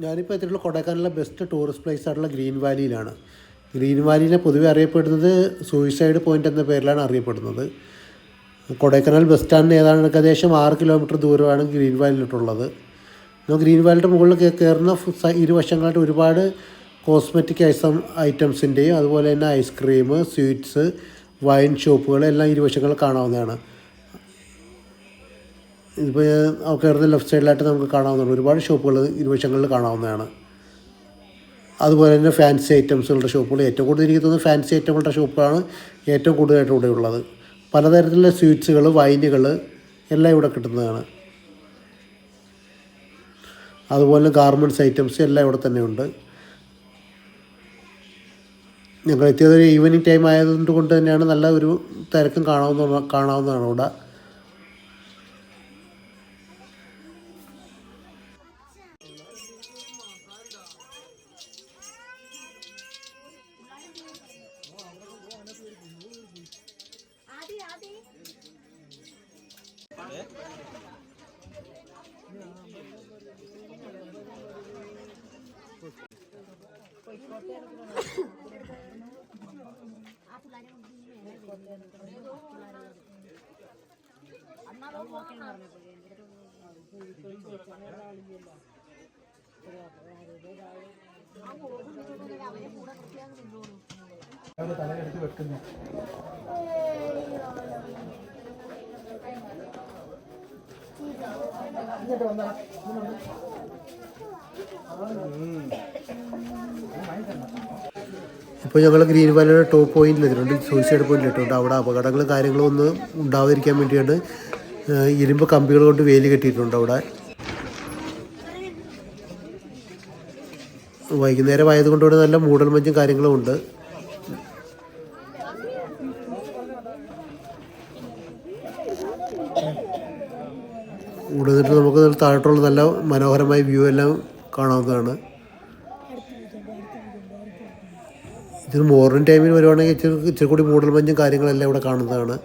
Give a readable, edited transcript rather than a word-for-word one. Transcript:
ഞാനിപ്പോൾ എത്തിയിട്ടുള്ള കൊടൈക്കനാലിലെ best tourist place ആയിട്ടുള്ള ഗ്രീൻ വാലിയിലാണ്. ഗ്രീൻ വാലിനെ പൊതുവെ അറിയപ്പെടുന്നത് സൂയിസൈഡ് പോയിൻ്റ് എന്ന പേരിലാണ് അറിയപ്പെടുന്നത്. കൊടൈക്കനാൽ ബസ് സ്റ്റാൻഡിന് ഏകദേശം 6 കിലോമീറ്റർ ദൂരമാണ് ഗ്രീൻ വാലിയിലോട്ടുള്ളത്. ഗ്രീൻ വാലിയുടെ മുകളിൽ കയറുന്ന ഇരുവശങ്ങളായിട്ട് ഒരുപാട് കോസ്മെറ്റിക് ഐറ്റംസിൻ്റെയും അതുപോലെ തന്നെ ഐസ്ക്രീം, സ്വീറ്റ്സ്, വൈൻ ഷോപ്പുകൾ എല്ലാം ഇരുവശങ്ങൾ കാണാവുന്നതാണ്. ഇതിപ്പോൾ കയറുന്ന ലെഫ്റ്റ് സൈഡിലായിട്ട് നമുക്ക് കാണാവുന്നതാണ്. ഒരുപാട് ഷോപ്പുകൾ ഇരുവശങ്ങളിൽ കാണാവുന്നതാണ്. അതുപോലെ തന്നെ ഫാൻസി ഐറ്റംസുകളുടെ ഷോപ്പുകൾ, ഏറ്റവും കൂടുതൽ എനിക്ക് തോന്നുന്നത് ഫാൻസി ഐറ്റങ്ങളുടെ ഷോപ്പുകളാണ് ഏറ്റവും കൂടുതലായിട്ട് ഇവിടെ ഉള്ളത്. പലതരത്തിലുള്ള സ്വീറ്റ്സുകൾ, വൈനുകൾ എല്ലാം ഇവിടെ കിട്ടുന്നതാണ്. അതുപോലെ ഗാർമെൻറ്റ്സ് ഐറ്റംസ് എല്ലാം ഇവിടെ തന്നെ ഉണ്ട്. ഞങ്ങൾ എത്തിയത് ഒരു ഈവനിങ് ടൈം ആയതുകൊണ്ട് തന്നെയാണ് നല്ല ഒരു തിരക്കും കാണാവുന്നതാണ് ഇവിടെ. തലയെടുത്ത് വെക്കുന്നു. ഇപ്പോൾ ഞങ്ങൾ ഗ്രീൻ വാലിയുടെ ടോപ്പ് പോയിന്റിൽ എത്തിയിട്ടുണ്ട്, സൂയിസൈഡ് പോയിന്റിൽ എത്തിയിട്ടുണ്ട്. അവിടെ അപകടങ്ങളും കാര്യങ്ങളും ഒന്നും ഉണ്ടാവാതിരിക്കാൻ വേണ്ടിയാണ് ഇരുമ്പ് കമ്പികൾ കൊണ്ട് വേലി കെട്ടിയിട്ടുണ്ട്. അവിടെ വൈകുന്നേരം ആയതുകൊണ്ട് ഇവിടെ നല്ല മൂടൽമഞ്ഞും കാര്യങ്ങളും ഉണ്ട്. ഇവിടെ നിന്നിട്ട് നമുക്ക് താഴോട്ടുള്ള നല്ല മനോഹരമായ വ്യൂ എല്ലാം കാണാവുന്നതാണ്. ഇതിന് മോർണിംഗ് ടൈമിൽ വരുവാണെങ്കിൽ ഇച്ചിരി കൂടി മൂടൽമഞ്ഞും കാര്യങ്ങളെല്ലാം ഇവിടെ കാണുന്നതാണ്.